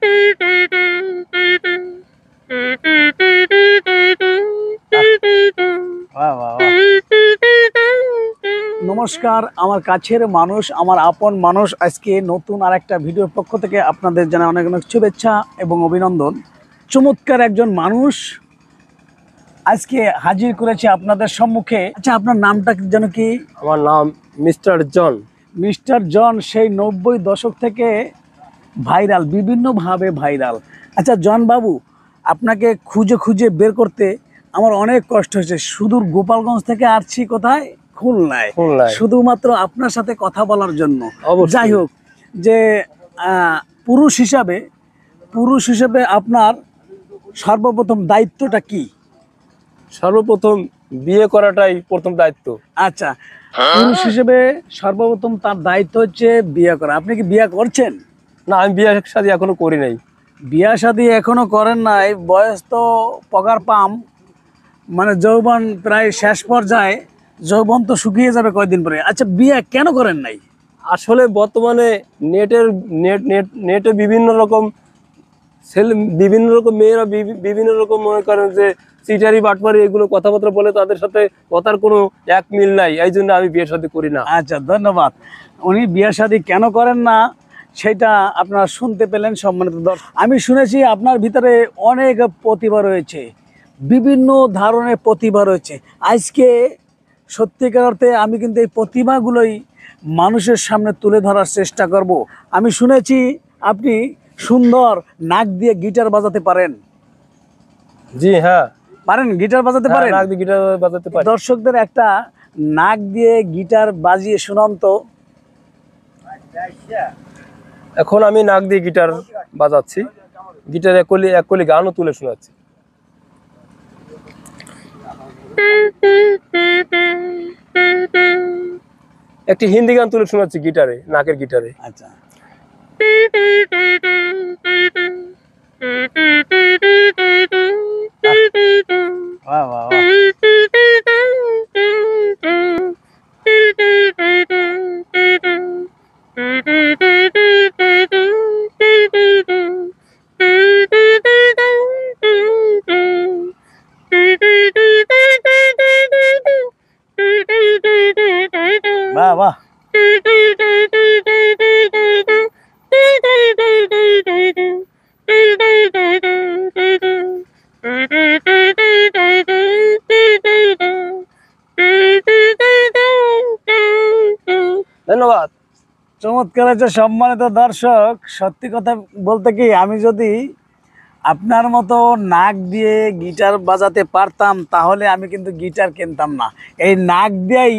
বাহ, বাহ, বাহ। নমস্কার, আমার কাছের মানুষ, আমার আপন মানুষ, আজকে নতুন আর একটা ভিডিওর পক্ষ থেকে আপনাদের জানাই অনেক অনেক শুভেচ্ছা এবং অভিনন্দন। চমৎকার একজন মানুষ আজকে হাজির করেছে আপনাদের সম্মুখে। আচ্ছা, আপনার নামটা যেন কি? আমার নাম মিস্টার জন। মিস্টার জন সেই 90 দশক থেকে ভাইরাল, বিভিন্নভাবে ভাইরাল। আচ্ছা জন বাবু, আপনাকে খুঁজে খুঁজে বের করতে আমার অনেক কষ্ট হয়েছে। সুদূর গোপালগঞ্জ থেকে আসছি কোথায়, খুলনায়, শুধুমাত্র আপনার সাথে কথা বলার জন্য। যাই হোক, যে পুরুষ হিসাবে আপনার সর্বপ্রথম দায়িত্বটা কি? সর্বপ্রথম বিয়ে করাটাই প্রথম দায়িত্ব। আচ্ছা, পুরুষ হিসেবে সর্বপ্রথম তার দায়িত্ব হচ্ছে বিয়ে করা। আপনি কি বিয়ে করছেন? না, আমি বিয়ে শাদী এখনো করি নাই। বিয়ে শাদী এখনো করেন নাই? বয়স তো পগার পাম, মানে যৌবন প্রায় শেষ পর্যায়ে, যৌবন তো শুকিয়ে যাবে কয়েকদিন পরে। আচ্ছা, বিয়ে কেন করেন নাই? আসলে বর্তমানে নেটে বিভিন্ন রকম মেয়েরা বিভিন্ন রকম মনে করেন যে চিটারি বাটপারি এগুলো কথাবার্তা বলে, তাদের সাথে কথার কোনো এক মিল নাই, এই জন্য আমি বিয়ে শাদী করি না। আচ্ছা, ধন্যবাদ। উনি বিয়ে শাদী কেন করেন না সেটা আপনারা শুনতে পেলেন সম্মানিত দর্শক। আমি শুনেছি আপনার ভিতরে অনেক প্রতিভা রয়েছে, বিভিন্ন ধরনের প্রতিভা রয়েছে। আজকে সত্যিকার অর্থে আমি কিন্তু এই প্রতিভাগুলোই মানুষের সামনে তুলে ধরার চেষ্টা করব। আমি শুনেছি আপনি সুন্দর নাক দিয়ে গিটার বাজাতে পারেন। জি হ্যাঁ, পারেন, গিটার বাজাতে পারেন? নাক দিয়ে গিটার বাজাতে পারি। দর্শকদের একটা নাক দিয়ে গিটার বাজিয়ে শোনান তো। এখন আমি নাক দিয়ে গিটার বাজাচ্ছি, গিটার এক কলি গানও তুলে শোনাচ্ছি। একটি হিন্দি গান তুলে শোনাচ্ছি গিটারে, নাকের গিটারে। আচ্ছা, বাহ বাহ বাহ। বাহ বাহ। ধন্যবাদ। চমৎকার হচ্ছে। সম্মানিত দর্শক, সত্যি কথা বলতে কি, আমি যদি আপনার মতো নাক দিয়ে গিটার বাজাতে পারতাম তাহলে আমি কিন্তু গিটার কিনতাম না। এই নাক দিয়েই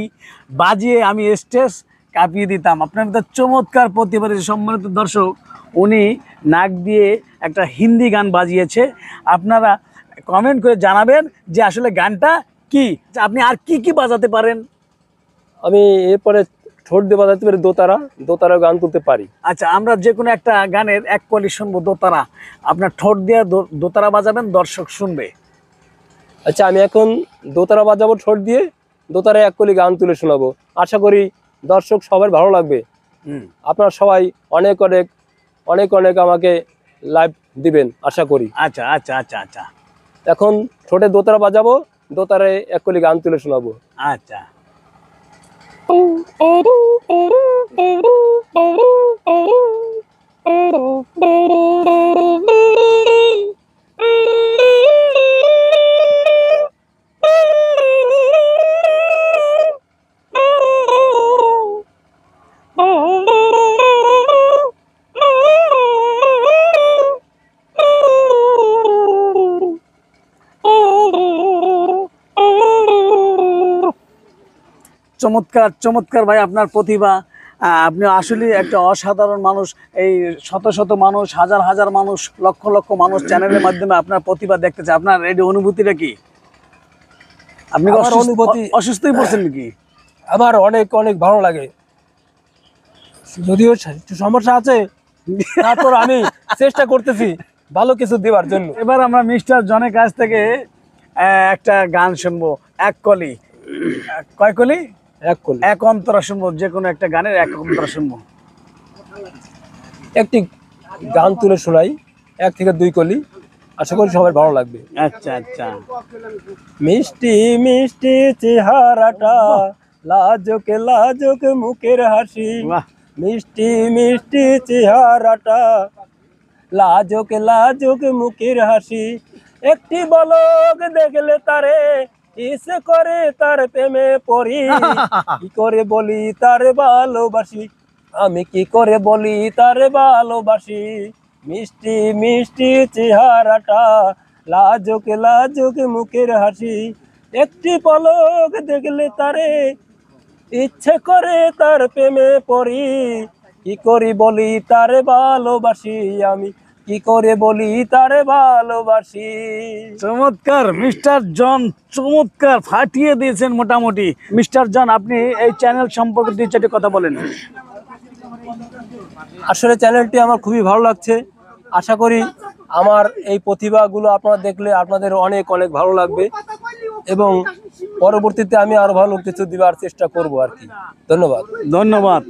বাজিয়ে আমি স্টেজ কাঁপিয়ে দিতাম। আপনার মতো চমৎকার প্রতিভা। সম্মানিত দর্শক, উনি নাক দিয়ে একটা হিন্দি গান বাজিয়েছে। আপনারা কমেন্ট করে জানাবেন যে আসলে গানটা কি। আপনি আর কি কি বাজাতে পারেন? আমি এরপরে ঠোঁট দিয়ে বাজাতে পারি দোতারা গান তুলতে পারি। আচ্ছা, আমরা যে কোনো একটা গানের এক কলি শুনবো, দোতারা। আপনার ঠোঁট দিয়ে দোতারা বাজাবেন, দর্শক শুনবে। আচ্ছা, আমি এখন দোতারা বাজাবো ঠোঁট দিয়ে, দোতারা এক কলি গান তুলে শোনাবো। আশা করি দর্শক সবার ভালো লাগবে। আপনারা সবাই অনেক অনেক অনেক অনেক আমাকে লাইভ দিবেন আশা করি। আচ্ছা আচ্ছা আচ্ছা আচ্ছা। এখন ঠোঁটে দোতারা বাজাবো, দোতারায় এক কলি গান তুলে শোনাবো। আচ্ছা। চমৎকার চমৎকার ভাই, আপনার প্রতিভা। আপনি আসলে একটা অসাধারণ মানুষ। এই শত শত মানুষ, হাজার হাজার মানুষ, লক্ষ লক্ষ মানুষ চ্যানেলের মাধ্যমে আপনার প্রতিভা দেখতে চায়। আপনার এই অনুভূতিটা কি? আপনি অসুস্থই পড়ছেন নাকি? আমার অনেক অনেক ভালো লাগে, যদিও সমস্যা আছে, তারপর আমি চেষ্টা করতেছি ভালো কিছু দেওয়ার জন্য। এবার আমরা মিস্টার জনের কাছ থেকে একটা গান শুনবো, এক কলি। কয় কলি? এক কলি, এক অন্তরা শুনবো। যে কোনো একটা গানের এক অন্তরা শুনবো। একটি গান তুলে শোনাই। 1 থেকে 2 কলি। আশা করি সবার ভালো লাগবে। আচ্ছা আচ্ছা। মিষ্টি মিষ্টি চেহারাটা, লাজুক লাজুক মুখের হাসি। বাহ। মিষ্টি মিষ্টি চেহারাটা, লাজুক লাজুক মুখের হাসি। একটি বলক দেখলে তারে ইচ্ছে করে তার প্রেমে পড়ি। কি করে বলি তারে ভালোবাসি, আমি কি করে বলি তারে ভালোবাসি। মিষ্টি মিষ্টি চেহারাটা, লাজুক লাজুক মুখের হাসি। একটি পলক দেখলে তারে ইচ্ছে করে তার প্রেমে পড়ি। কি করে বলি তারে ভালোবাসি, আমি কি করে বলি তারে ভালোবাসি। চমৎকার মিস্টার জন, চমৎকার ফাটিয়ে দিয়েছেন মোটামুটি। মিস্টার জন, আপনি এই চ্যানেল সম্পর্কে 2-4টি কথা বলেন। আসলে চ্যানেলটি আমার খুবই ভালো লাগছে। আশা করি আমার এই প্রতিভাগুলো আপনারা দেখলে আপনাদের অনেক অনেক ভালো লাগবে এবং পরবর্তীতে আমি আরো ভালো কিছু দেওয়ার চেষ্টা করব আর কি। ধন্যবাদ। ধন্যবাদ।